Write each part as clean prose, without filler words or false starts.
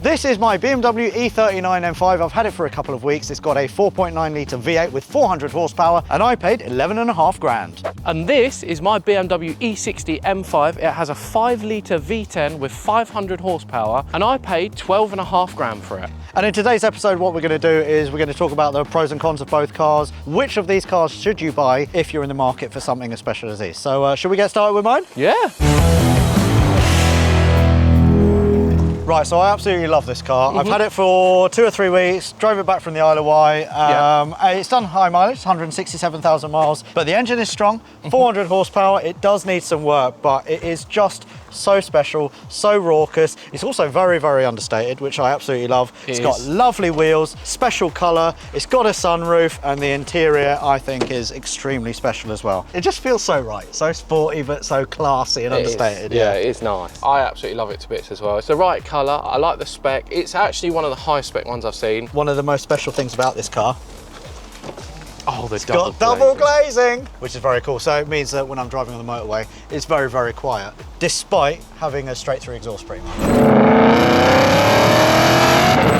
This is my BMW E39 M5. I've had it for a couple of weeks. It's got a 4.9 litre V8 with 400 horsepower and I paid 11.5 grand. And this is my BMW E60 M5. It has a 5 litre V10 with 500 horsepower and I paid 12.5 grand for it. And in today's episode, what we're going to do is we're going to talk about the pros and cons of both cars. Which of these cars should you buy if you're in the market for something as special as this? So should we get started with mine? Yeah. Right, so I absolutely love this car. I've had it for 2 or 3 weeks, drove it back from the Isle of Wight. It's done high mileage, 167,000 miles, but the engine is strong, 400 horsepower. It does need some work, but it is just so special, so raucous. It's also very, very understated, which I absolutely love. It's got lovely wheels, special colour, it's got a sunroof, and the interior, I think, is extremely special as well. It just feels so right, so sporty, but so classy and understated. Yeah, it is nice. I absolutely love it to bits as well. It's the right colour. I like the spec. It's actually one of the high spec ones I've seen. One of the most special things about this car, it's got double glazing, which is very cool. So it means that when I'm driving on the motorway, it's very, very quiet, despite having a straight through exhaust pretty much.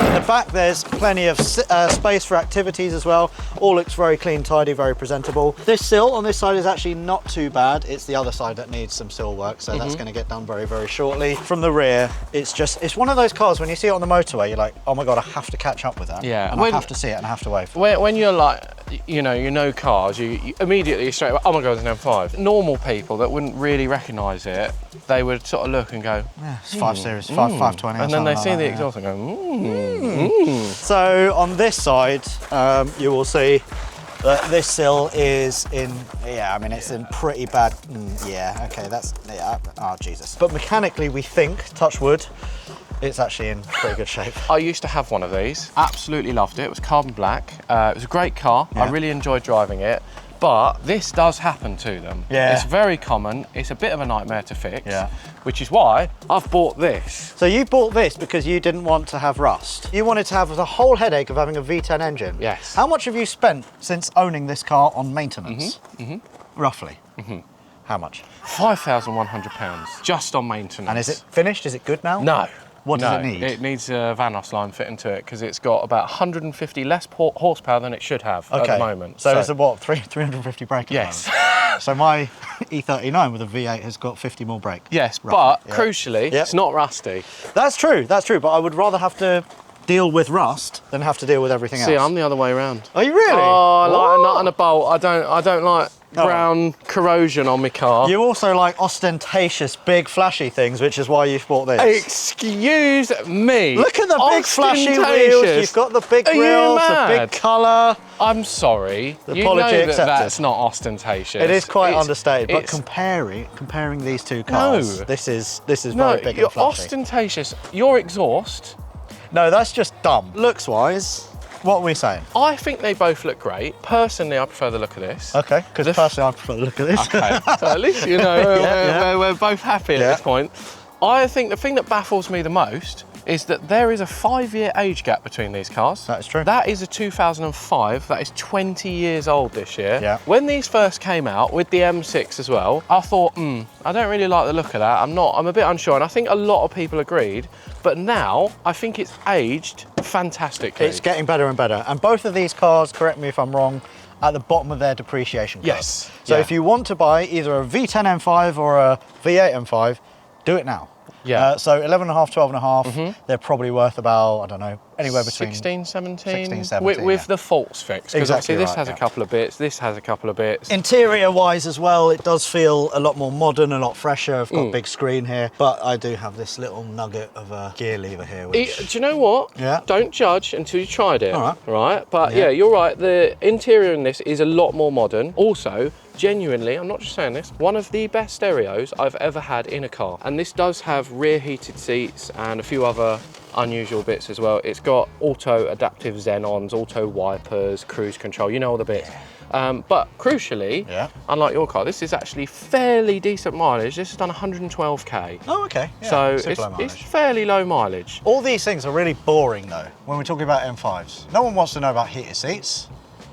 In the back, there's plenty of space for activities as well. All looks very clean, tidy, very presentable. This sill on this side is actually not too bad. It's the other side that needs some sill work, so that's going to get done very, very shortly. From the rear, it's one of those cars, when you see it on the motorway, you're like, oh my God, I have to catch up with that. Yeah. And I have to see it and I have to wait for it. When you're like, you know cars, you immediately straight away, oh my God, it's an M5. Normal people that wouldn't really recognise it, they would sort of look and go, yeah, it's 5 Series, 520. And then they see the exhaust and go, So on this side, you will see that this sill is in, it's in pretty bad, oh Jesus. But mechanically, we think, touch wood, it's actually in pretty good shape. I used to have one of these, absolutely loved it. It was carbon black. It was a great car. Yeah. I really enjoyed driving it. But this does happen to them. Yeah. It's very common. It's a bit of a nightmare to fix, yeah. Which is why I've bought this. So you bought this because you didn't want to have rust. You wanted to have the whole headache of having a V10 engine. Yes. How much have you spent since owning this car on maintenance? Roughly. How much? £5,100 just on maintenance. And is it finished? Is it good now? No. What does it need? It needs a Vanos line fit into it because it's got about 150 less horsepower than it should have at the moment. So it's a what, 350 brake? Yes. So my E39 with a V8 has got 50 more brake. Yes, roughly. but crucially, it's not rusty. That's true, but I would rather have to deal with rust than have to deal with everything else. See, I'm the other way around. Are you really? Oh, I like a nut and a bolt. I don't like brown corrosion on my car. You also like ostentatious, big, flashy things, which is why you've bought this. Excuse me. Look at the big, flashy wheels. You've got the big grills, the big colour. I'm sorry. The apology accepted. That's not ostentatious. It is quite understated, but comparing these two cars, this is very big and flashy. Ostentatious. Your exhaust. No, that's just dumb. Looks-wise, what are we saying? I think they both look great. Personally, I prefer the look of this. Okay, because personally I prefer the look of this. Okay, so at least you know we're both happy at this point. I think the thing that baffles me the most is that there is a 5-year age gap between these cars. That is true. That is a 2005, that is 20 years old this year. Yeah. When these first came out, with the M6 as well, I thought, I don't really like the look of that. I'm a bit unsure, and I think a lot of people agreed. But now, I think it's aged fantastically. It's getting better and better. And both of these cars, correct me if I'm wrong, at the bottom of their depreciation curve. Yes. So if you want to buy either a V10 M5 or a V8 M5, do it now. Yeah. So 11.5, 12.5, they're probably worth about, I don't know, anywhere between 16, 17. 16, 17, with the faults fixed. Because exactly this has a couple of bits, this has a couple of bits. Interior-wise as well, it does feel a lot more modern, a lot fresher. I've got a big screen here, but I do have this little nugget of a gear lever here. Which... Do you know what? Yeah. Don't judge until you tried it. All right. Right? But yeah, you're right. The interior in this is a lot more modern. Also, genuinely, I'm not just saying this, one of the best stereos I've ever had in a car. And this does have rear heated seats and a few other unusual bits as well. It's got auto adaptive xenons, auto wipers, cruise control, you know all the bits. But crucially, unlike your car, this is actually fairly decent mileage. This has done 112k. Oh, okay. Yeah, so it's fairly low mileage. All these things are really boring though, when we're talking about M5s. No one wants to know about heated seats.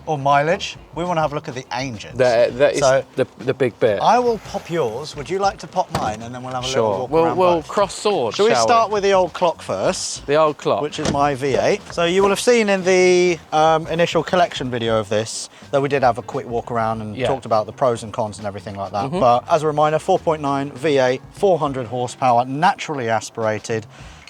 or mileage. We want to have a look at the engines. That is so the big bit. I will pop yours. Would you like to pop mine, and then we'll have a little walk around We'll both? cross swords. Shall we start with the old clock first? The old clock, Which is my V8. So you will have seen in the initial collection video of this that we did have a quick walk around and talked about the pros and cons and everything like that. But as a reminder, 4.9 V8, 400 horsepower, naturally aspirated.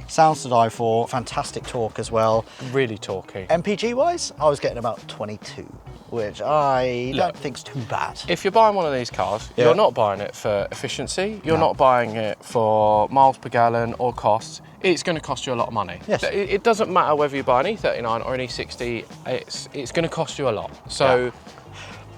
Sounds to die for, fantastic torque as well. really talky. MPG wise, I was getting about 22, which I don't think's too bad. If you're buying one of these cars, you're not buying it for efficiency. You're not buying it for miles per gallon or costs. It's going to cost you a lot of money. Yes. It doesn't matter whether you buy an E39 or an E60. It's going to cost you a lot. So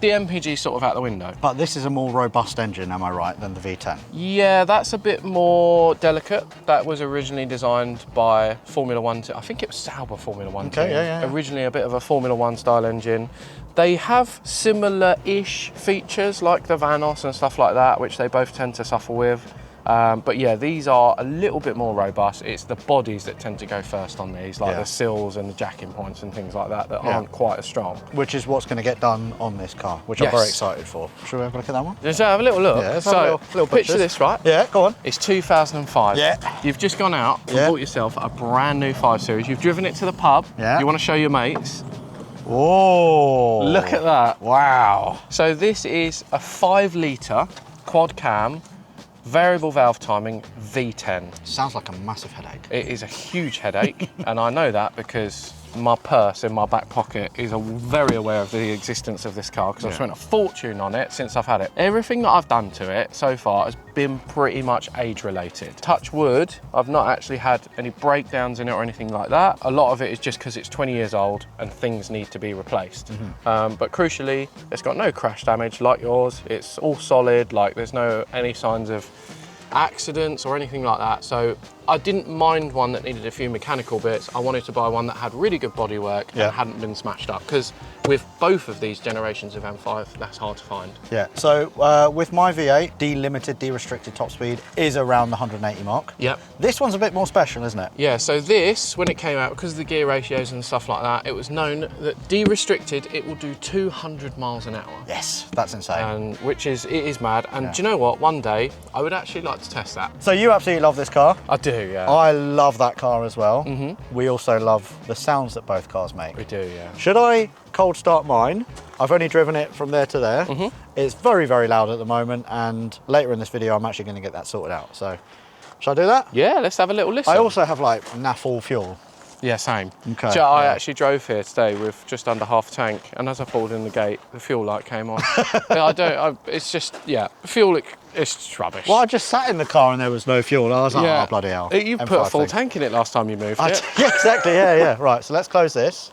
the MPG sort of out the window. But this is a more robust engine, am I right, than the V10? Yeah, that's a bit more delicate. That was originally designed by Formula One. I think it was Sauber Formula One team. Originally a bit of a Formula One style engine. They have similar-ish features like the Vanos and stuff like that, which they both tend to suffer with. But yeah, these are a little bit more robust. It's the bodies that tend to go first on these, like the sills and the jacking points and things like that aren't quite as strong. Which is what's going to get done on this car, which I'm very excited for. Should we have a look at that one? Let's have a little look. Yeah, let's have a little picture this, right? Yeah, go on. It's 2005. Yeah. You've just gone out and bought yourself a brand new 5 Series. You've driven it to the pub. Yeah. You want to show your mates. Oh. Look at that. Wow. So this is a 5-litre quad cam, variable valve timing V10. Sounds like a massive headache. It is a huge headache, and I know that because my purse in my back pocket is very aware of the existence of this car because I've spent a fortune on it since I've had it. Everything that I've done to it so far has been pretty much age related. Touch wood, I've not actually had any breakdowns in it or anything like that. A lot of it is just because it's 20 years old and things need to be replaced. But crucially, it's got no crash damage like yours. It's all solid, like there's any signs of accidents or anything like that. So I didn't mind one that needed a few mechanical bits. I wanted to buy one that had really good bodywork and hadn't been smashed up, because with both of these generations of M5, that's hard to find. Yeah, so with my V8, delimited, de-restricted top speed is around the 180 mark. Yep. This one's a bit more special, isn't it? Yeah, so this, when it came out, because of the gear ratios and stuff like that, it was known that de-restricted, it will do 200 miles an hour. Yes, that's insane. And it is mad. And do you know what? One day, I would actually like to test that. So you absolutely love this car. I do, yeah. I love that car as well. We also love the sounds that both cars make. We do, yeah. Should I cold start mine? I've only driven it from there to there. It's very, very loud at the moment, and later in this video, I'm actually going to get that sorted out. So, shall I do that? Yeah, let's have a little listen. I also have like naff all fuel. Yeah, same. Okay. So I actually drove here today with just under half a tank, and as I pulled in the gate, the fuel light came on. It's just, fuel, it's just rubbish. Well, I just sat in the car and there was no fuel. I was like, oh, bloody hell. You put a full tank in it last time you moved it. Yeah, exactly, yeah. Right, so let's close this.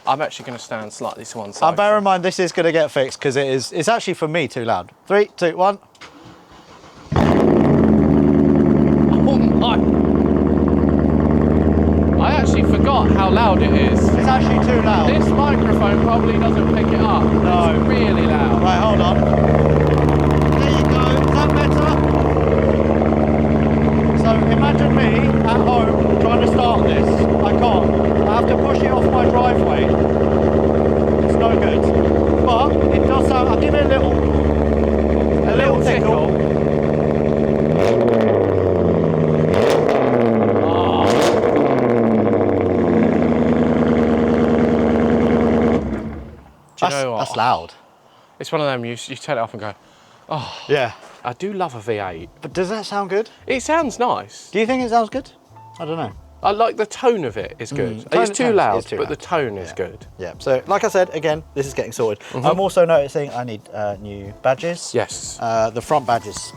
I'm actually going to stand slightly to one side. And bear in mind, this is going to get fixed because it's actually, for me, too loud. 3, 2, 1. Oh my! I actually forgot how loud it is. It's actually too loud. This microphone probably doesn't pick it up. No. It's really loud. Right, hold on. There you go. Is that better? So imagine me at home trying to start this. I can't. I have to push it off my driveway. It's no good. But it does sound. I'll give it a little tickle. That's loud. It's one of them, you turn it off and go, oh. Yeah. I do love a V8. But does that sound good? It sounds nice. Do you think it sounds good? I don't know. I like the tone of it is good. It's too loud, but the tone is good. Yeah, so like I said, again, this is getting sorted. I'm also noticing I need new badges. Yes. The front badge is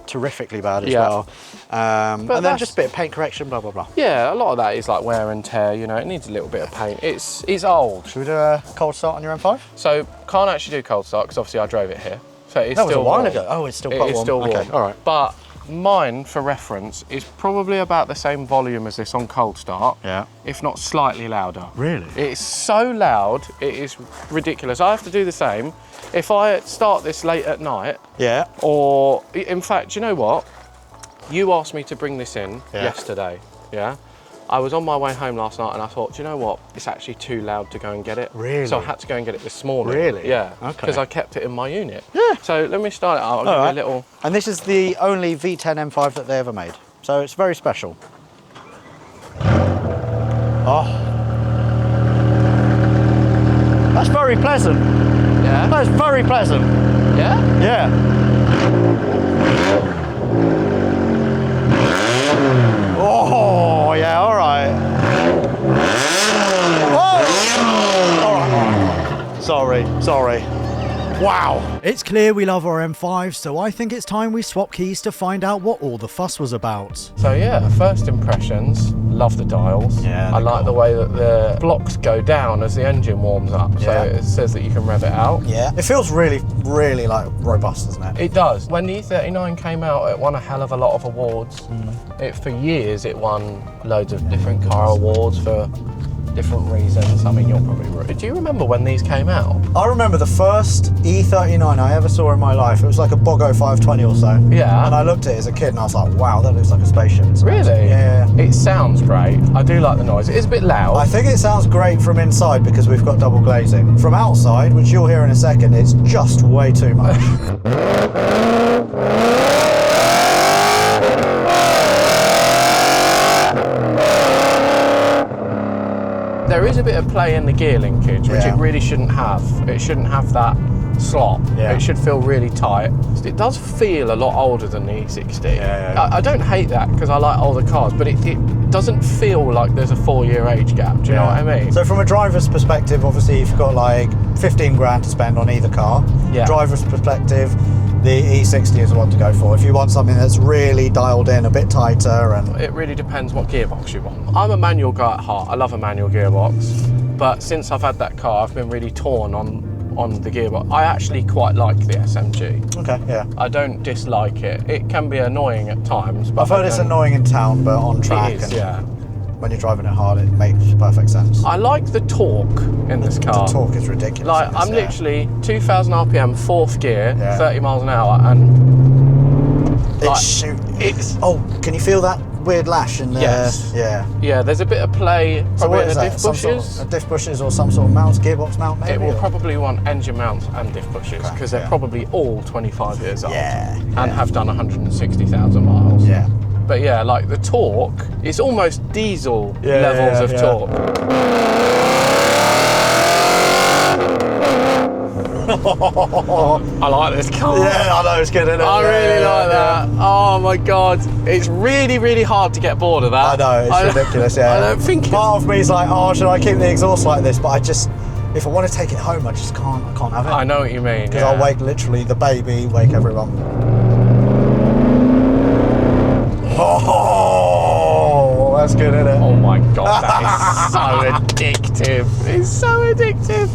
terrifically bad as well. And then just a bit of paint correction, blah, blah, blah. Yeah, a lot of that is like wear and tear, you know, it needs a little bit of paint. It's old. Should we do a cold start on your M5? So, can't actually do cold start because obviously I drove it here. So it's that was still a while warm. ago. Oh, it's still quite warm. It's still warm. Okay, all right. But mine, for reference, is probably about the same volume as this on cold start. Yeah. If not slightly louder. Really? It's so loud, it is ridiculous. I have to do the same. If I start this late at night, or in fact, you know what? You asked me to bring this in yesterday, I was on my way home last night and I thought, do you know what? It's actually too loud to go and get it. Really? So I had to go and get it this morning. Really? Yeah. Okay. Because I kept it in my unit. Yeah. So let me start it out. I'll give you a little... And this is the only V10 M5 that they ever made. So it's very special. Oh. That's very pleasant. Yeah? That's very pleasant. Yeah? Yeah. Oh, yeah, all right. Oh! All right. Sorry. Wow. It's clear we love our M5, so I think it's time we swap keys to find out what all the fuss was about. So yeah, first impressions, love the dials. Yeah, I like the way that the blocks go down as the engine warms up. So Yeah. it says that you can rev it out. Yeah. It feels really, really like robust, doesn't it? It does. When the E39 came out, it won a hell of a lot of awards. For years, it won loads of different car awards for different reasons. I mean, you're probably right. Do you remember when these came out? I remember the first E39 I ever saw in my life. It was like a Bogo 520 or so. Yeah. And I looked at it as a kid and I was like, wow, that looks like a spaceship. Really? Yeah. It sounds great. I do like the noise. It is a bit loud. I think it sounds great from inside because we've got double glazing. From outside, which you'll hear in a second, it's just way too much. There is a bit of play in the gear linkage, which it really shouldn't have. It shouldn't have that slot. Yeah. It should feel really tight. It does feel a lot older than the E60. Yeah. I don't hate that because I like older cars, but it doesn't feel like there's a 4-year age gap. Do you know what I mean? So from a driver's perspective, obviously you've got like 15 grand to spend on either car. Yeah. Driver's perspective, the E60 is the one to go for. If you want something that's really dialed in, a bit tighter, and It really depends what gearbox you want. I'm a manual guy at heart. I love a manual gearbox, but since I've had that car, I've been really torn on the gearbox. I actually quite like the SMG. okay, yeah. I don't dislike it. It can be annoying at times, but I've heard it's annoying in town, but on track, It is, and yeah. when you're driving it hard, it makes perfect sense. I like the torque in this car. The torque is ridiculous. Like, in this, I'm literally 2,000 RPM, 4th gear, Yeah. 30 miles an hour, and It's oh, can you feel that weird lash in there? Yes. Yeah. yeah, there's a bit of play So probably what in is the that? diff Some sort bushes. of, diff bushes or some sort of mount, gearbox mount, maybe? It will or- probably want engine mounts and diff bushes Okay, because they're yeah. probably all 25 years old Yeah, and yeah. have done 160,000 miles. Yeah. But yeah, like the torque, it's almost diesel levels of torque. I like this car. Yeah, I know, it's good, isn't it? I really like that. Yeah. Oh my god, it's really, really hard to get bored of that. I know, it's ridiculous, yeah. I don't think Part of me is like, oh, should I keep the exhaust like this? But I just, if I want to take it home, I just can't have it. I know what you mean. Because Yeah. I'll wake literally the baby, wake everyone. Oh, that's good, isn't it? Oh my god, that is so addictive. It's so addictive.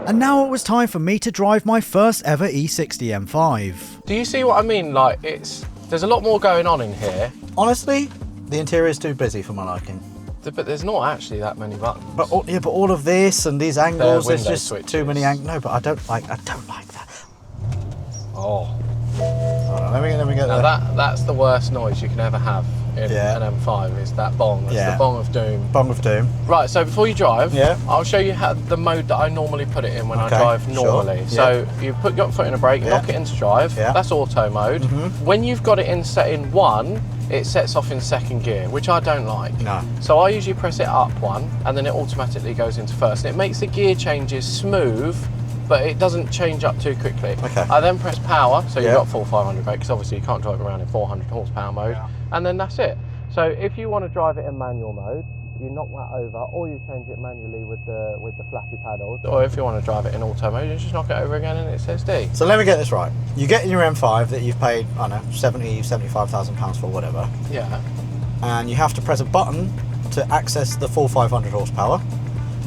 And now it was time for me to drive my first ever E60 M5. Do you see what I mean? Like, there's a lot more going on in here, Honestly, the interior is too busy for my liking. but there's not actually that many buttons. But all of this and these angles, They're there's window just switches. too many angles. No, but I don't like that. Oh, Hold on, let me get now that. that's the worst noise you can ever have in Yeah. an M5 is that bong. It's Yeah. the bong of doom. Bong of doom. Right, so before you drive, Yeah. I'll show you how the mode that I normally put it in when Okay, I drive sure. normally. Yeah. So you put your foot in a brake, Yeah. lock it into drive. Yeah. That's auto mode. When you've got it in set in 1, it sets off in 2nd gear, which I don't like. No. So I usually press it up 1 and then it automatically goes into 1st. And it makes the gear changes smooth, but it doesn't change up too quickly. Okay. I then press power, so you've Yeah. got full 500 brake, because obviously you can't drive around in 400 horsepower mode. And then that's it. So if you want to drive it in manual mode, you knock that over, or you change it manually with the flappy paddles. Or if you want to drive it in auto mode, you just knock it over again and it says D. So let me get this right. You get in your M5 that you've paid, I don't know, 70, 75,000 pounds for, whatever, Yeah. and you have to press a button to access the full 500 horsepower.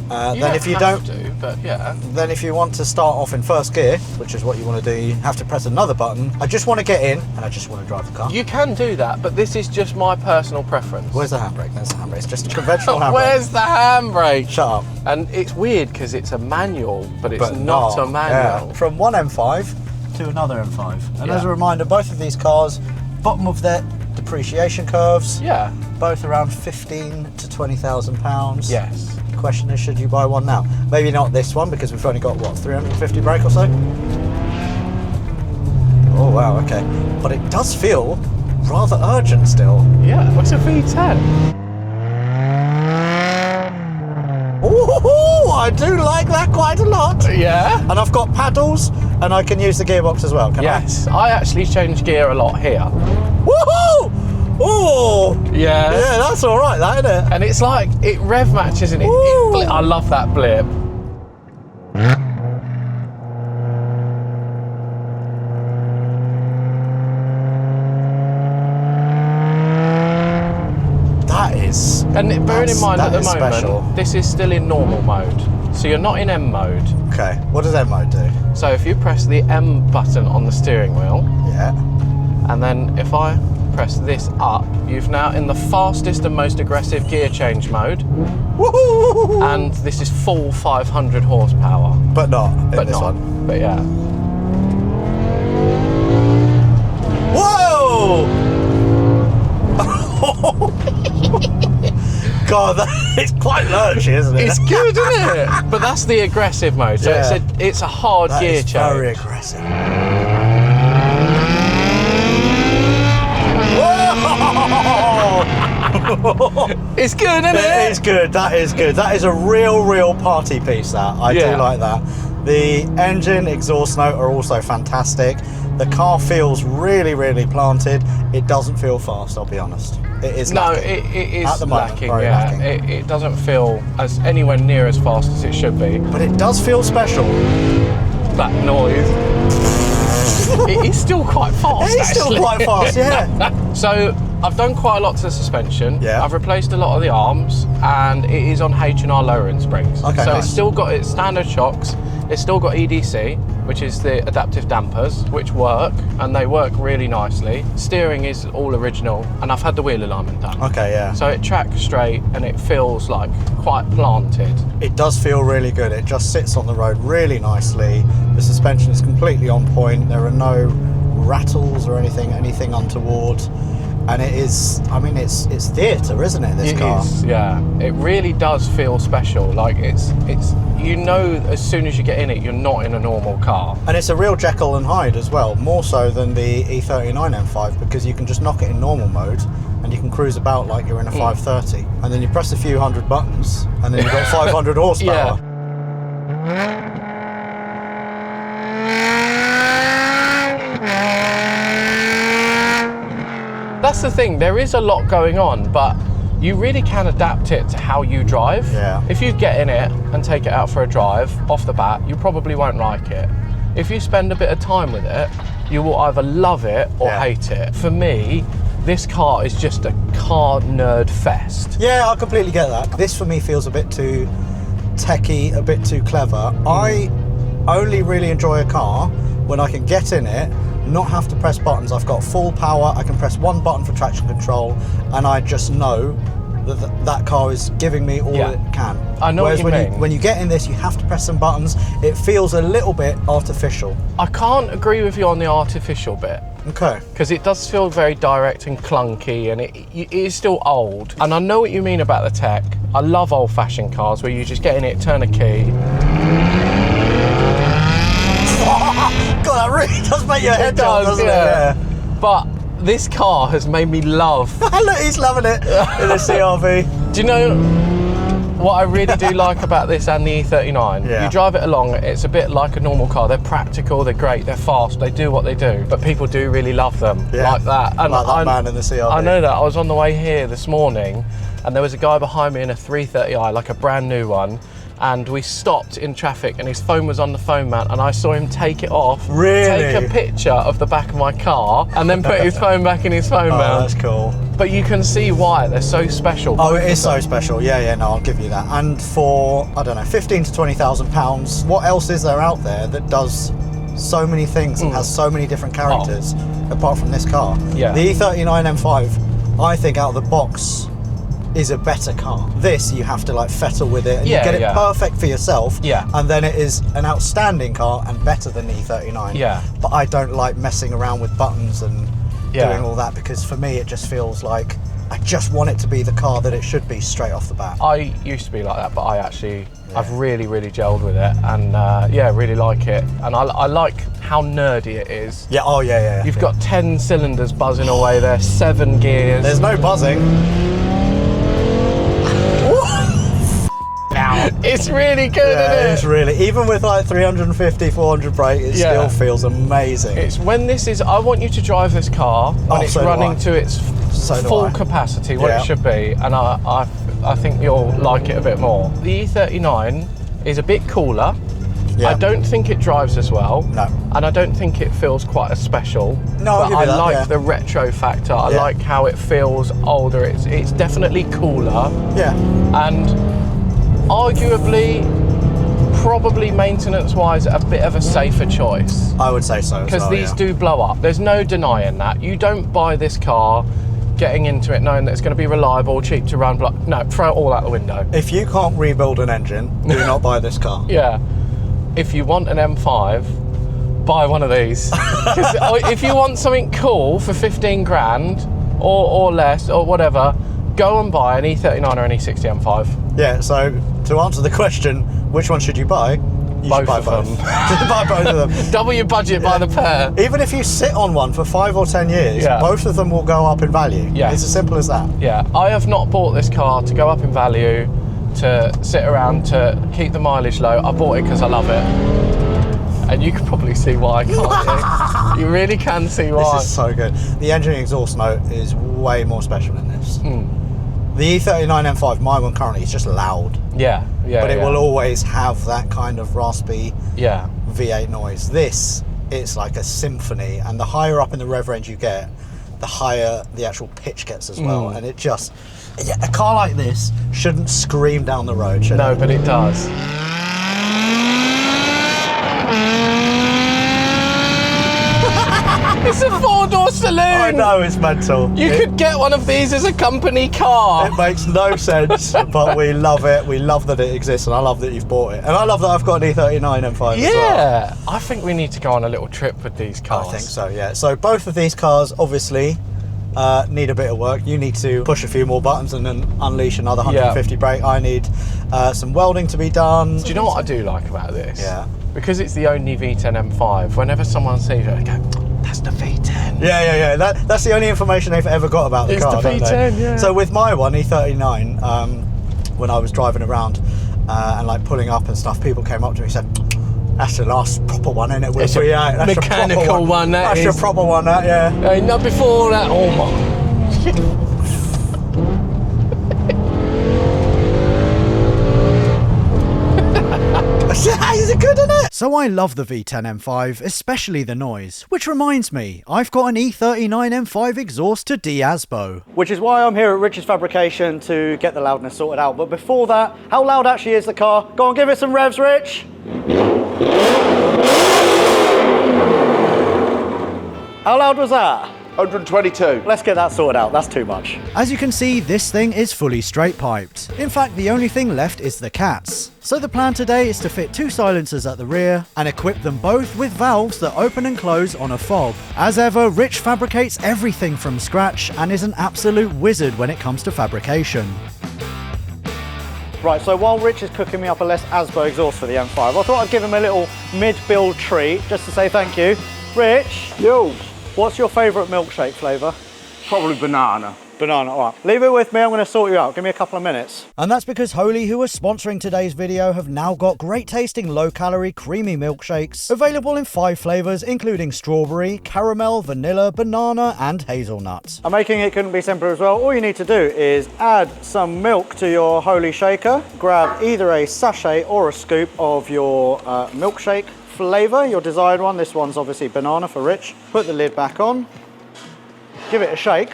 Then if you don't, to. but yeah. Then if you want to start off in first gear, which is what you want to do, you have to press another button. I just want to get in and I just want to drive the car. You can do that, but this is just my personal preference. Where's the handbrake? There's the handbrake. It's just a conventional handbrake. Where's the handbrake? Shut up. And it's weird because it's a manual, but it's not a manual. Yeah. From one M5 to another M5. And as a reminder, both of these cars, bottom of their depreciation curves. Yeah. Both around 15 to 20,000 pounds. Yes. The question is, should you buy one now? Maybe not this one because we've only got, what, 350 brake or so? Oh, wow, okay. But it does feel rather urgent still. Yeah, what's a V10? Ooh, I do like that quite a lot. Yeah. And I've got paddles and I can use the gearbox as well, can I? Yes, I actually change gear a lot here. Woohoo! Oh! Yeah. Yeah, that's all right, that, isn't it? And it's like, it rev matches and I love that blip. That is... And bearing in mind at the moment, special. this is still in normal mode. So you're not in M mode. Okay, what does M mode do? So if you press the M button on the steering wheel, Yeah. and then if I press this up, you've now in the fastest and most aggressive gear change mode. Woohoo! And this is full 500 horsepower. But not in But this not. one. But yeah. Whoa! God, it's quite lurchy, isn't it? It's good, isn't it? But that's the aggressive mode. So Yeah. it's a hard That gear is change. very aggressive. It's good, isn't it? It is good. That is good. That is a real party piece. That I do like that. The engine, exhaust note are also fantastic. The car feels really planted. It doesn't feel fast, I'll be honest. It is lacking. It is At the moment, lacking, very yeah. lacking. It doesn't feel as anywhere near as fast as it should be. But it does feel special. That noise. It is still quite fast, It is still actually. quite fast, yeah. So I've done quite a lot to the suspension. Yeah. I've replaced a lot of the arms, and it is on H&R lowering springs. Okay, so nice. it's still got its standard shocks. It's still got EDC, which is the adaptive dampers, which work, and they work really nicely. Steering is all original, and I've had the wheel alignment done. Okay, yeah. So it tracks straight, and it feels like quite planted. It does feel really good. It just sits on the road really nicely. The suspension is completely on point. There are no rattles or anything untoward. And it is, I mean, it's theatre, isn't it, this car? It is, yeah. It really does feel special. Like it's, you know, as soon as you get in it, you're not in a normal car. And it's a real Jekyll and Hyde as well, more so than the E39 M5, because you can just knock it in normal mode and you can cruise about like you're in a 530. And then you press a few hundred buttons and then you've got 500 horsepower. Yeah. That's the thing, there is a lot going on, but you really can adapt it to how you drive. Yeah. If you get in it and take it out for a drive off the bat, you probably won't like it. If you spend a bit of time with it, you will either love it or hate it. For me, this car is just a car nerd fest. Yeah, I completely get that. This for me feels a bit too techie, a bit too clever. I only really enjoy a car when I can get in it, not have to press buttons. I've got full power, I can press one button for traction control, and I just know that that car is giving me all it can. I know Whereas what you mean. when you get in this, you have to press some buttons. It feels a little bit artificial. I can't agree with you on the artificial bit. Okay. Because it does feel very direct and clunky, and it is still old. And I know what you mean about the tech. I love old-fashioned cars where you just get in it, turn a key. God, that really does make your head jump, doesn't it? Yeah. But this car has made me love. Look, he's loving it in the CRV. Do you know what I really do like about this and the E39? Yeah. You drive it along, it's a bit like a normal car. They're practical, they're great, they're fast, they do what they do. But people do really love them, like that. And like that man in the CRV. I know that. I was on the way here this morning, and there was a guy behind me in a 330i, like a brand new one. and we stopped in traffic and his phone was on the phone mount and I saw him take it off, Really? take a picture of the back of my car and then put his phone back in his phone mount. That's cool. But you can see why they're so special. Oh, it is so special. Yeah, no, I'll give you that. And for, I don't know, 15 to 20,000 pounds, what else is there out there that does so many things and has so many different characters apart from this car? Yeah. The E39 M5, I think out of the box, is a better car. This, you have to like fettle with it and you get it perfect for yourself. Yeah. And then it is an outstanding car and better than the E39. Yeah. But I don't like messing around with buttons and doing all that, because for me it just feels like I just want it to be the car that it should be straight off the bat. I used to be like that, but I've really really gelled with it, and really like it, and I like how nerdy it is. Yeah, oh yeah. You've got 10 cylinders buzzing away there, 7 gears. There's no buzzing. It's really good, isn't it? It's really, even with like 350, 400 brake, it still feels amazing. It's when this is, I want you to drive this car when it's running to its full capacity, what it should be, and I think you'll like it a bit more. The E39 is a bit cooler. I don't think it drives as well. No. And I don't think it feels quite as special. No, I'll give you that, I like the retro factor. I like how it feels older. It's definitely cooler. Yeah. And arguably, probably maintenance-wise, a bit of a safer choice. I would say so. Because these do blow up. There's no denying that. You don't buy this car getting into it knowing that it's going to be reliable, cheap to run. No, throw it all out the window. If you can't rebuild an engine, do not buy this car. Yeah. If you want an M5, buy one of these. Because if you want something cool for 15 grand or less or whatever, go and buy an E39 or an E60 M5. Yeah, so to answer the question, which one should you buy? You should buy both. Just buy both of them. Double your budget by the pair. Even if you sit on one for 5 or 10 years, both of them will go up in value. Yeah. It's as simple as that. Yeah, I have not bought this car to go up in value, to sit around, to keep the mileage low. I bought it because I love it. And you can probably see why, can't you? You really can see why. This is so good. The engine exhaust note is way more special than this. The E39 M5, my one currently, is just loud. Yeah. But it will always have that kind of raspy V8 noise. This, it's like a symphony, and the higher up in the rev range you get, the higher the actual pitch gets as well. And it just, a car like this shouldn't scream down the road, should it? No, but it does. It's a 4-door saloon! I know, it's mental. You could get one of these as a company car. It makes no sense, but we love it. We love that it exists, and I love that you've bought it. And I love that I've got an E39 M5 as well. I think we need to go on a little trip with these cars. I think so, yeah. So both of these cars, obviously, need a bit of work. You need to push a few more buttons and then unleash another 150 brake. I need some welding to be done. Do you know what I do like about this? Yeah. Because it's the only V10 M5, whenever someone sees it, I go, that's the V10. Yeah. That's the only information they've ever got about the car. It's the V10, yeah. So with my one, E39, when I was driving around and like pulling up and stuff, people came up to me and said, that's the last proper one, isn't it? It's a that's mechanical one, that's your proper one, that, yeah. Not before that, oh my. Is it good, isn't it? So I love the V10 M5, especially the noise. Which reminds me, I've got an E39 M5 exhaust to Diasbo. Which is why I'm here at Rich's Fabrication to get the loudness sorted out. But before that, how loud actually is the car? Go on, give it some revs, Rich. How loud was that? 122. Let's get that sorted out, that's too much. As you can see, this thing is fully straight piped. In fact, the only thing left is the cats. So the plan today is to fit 2 silencers at the rear and equip them both with valves that open and close on a fob. As ever, Rich fabricates everything from scratch and is an absolute wizard when it comes to fabrication. Right, so while Rich is cooking me up a less Asbo exhaust for the M5, I thought I'd give him a little mid-build treat just to say thank you. Rich? Yo. What's your favourite milkshake flavour? Probably banana. Banana, all right. Leave it with me, I'm going to sort you out. Give me a couple of minutes. And that's because Holy, who are sponsoring today's video, have now got great tasting, low-calorie, creamy milkshakes available in 5 flavours, including strawberry, caramel, vanilla, banana, and hazelnut. And making it couldn't be simpler as well. All you need to do is add some milk to your Holy shaker, grab either a sachet or a scoop of your milkshake flavour, your desired one. This one's obviously banana for Rich. Put the lid back on, give it a shake,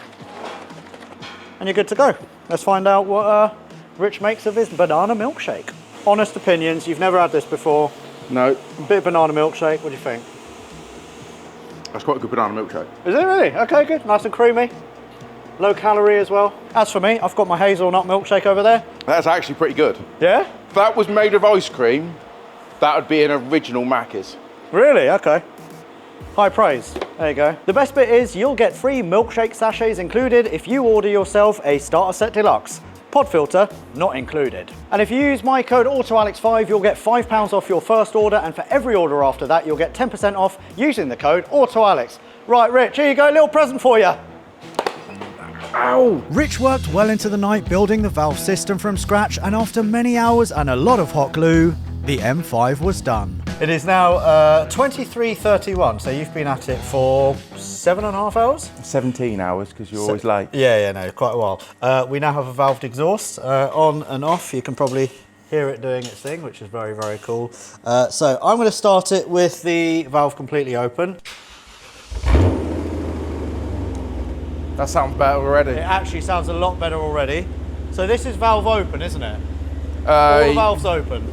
and you're good to go. Let's find out what Rich makes of his banana milkshake. Honest opinions, you've never had this before. No. Bit of banana milkshake, what do you think? That's quite a good banana milkshake. Is it really? Okay, good. Nice and creamy. Low calorie as well. As for me, I've got my hazelnut milkshake over there. That's actually pretty good. Yeah? If that was made of ice cream, that would be an original Macca's. Really? Okay. High praise. There you go. The best bit is you'll get free milkshake sachets included if you order yourself a starter set deluxe. Pod filter not included. And if you use my code AutoAlex5, you'll get £5 off your first order, and for every order after that, you'll get 10% off using the code AutoAlex. Right, Rich, here you go, little present for you. Ow! Rich worked well into the night building the valve system from scratch, and after many hours and a lot of hot glue, the M5 was done. It is now 23:31, so you've been at it for 7.5 hours? 17 hours, because you're always late. Yeah, no, quite a while. We now have a valved exhaust on and off. You can probably hear it doing its thing, which is very, very cool. So I'm going to start it with the valve completely open. That sounds better already. It actually sounds a lot better already. So this is valve open, isn't it? All the valves open?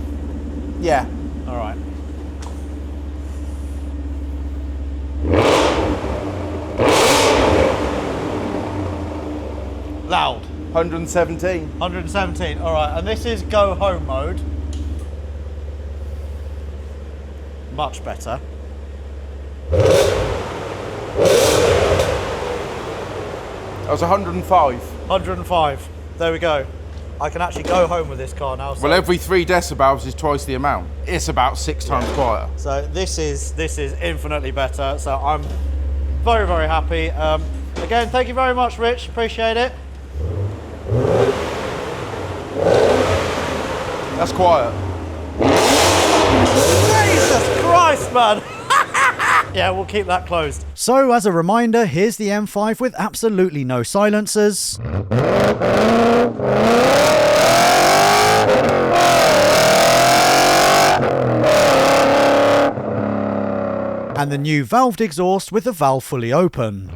Yeah. All right. Loud. 117. 117, all right. And this is go home mode. Much better. That was 105. 105, there we go. I can actually go home with this car now. So. Well, every 3 decibels is twice the amount. It's about 6 times quieter. So this is infinitely better. So I'm very, very happy. Again, thank you very much, Rich. Appreciate it. That's quiet. Jesus Christ, man. Yeah, we'll keep that closed. So as a reminder, here's the M5 with absolutely no silencers. And the new valved exhaust with the valve fully open.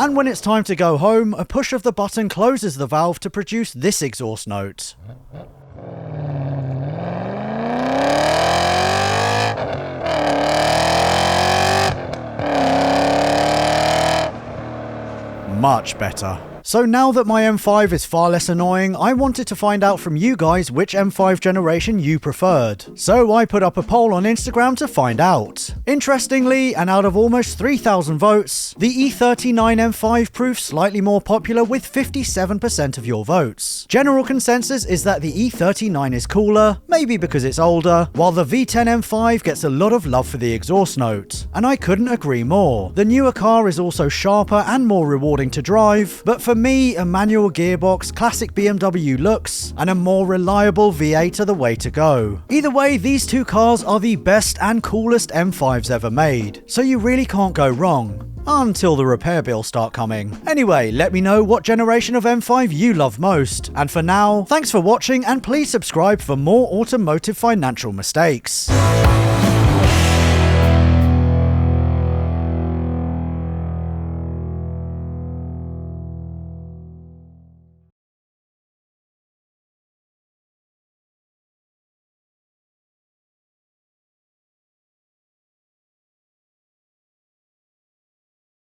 And when it's time to go home, a push of the button closes the valve to produce this exhaust note. Much better. So now that my M5 is far less annoying, I wanted to find out from you guys which M5 generation you preferred. So I put up a poll on Instagram to find out. Interestingly, and out of almost 3,000 votes, the E39 M5 proved slightly more popular with 57% of your votes. General consensus is that the E39 is cooler, maybe because it's older, while the V10 M5 gets a lot of love for the exhaust note. And I couldn't agree more. The newer car is also sharper and more rewarding to drive, but for me, a manual gearbox, classic BMW looks, and a more reliable V8 are the way to go. Either way, these two cars are the best and coolest M5s ever made, so you really can't go wrong. Until the repair bills start coming. Anyway, let me know what generation of M5 you love most. And for now, thanks for watching, and please subscribe for more automotive financial mistakes.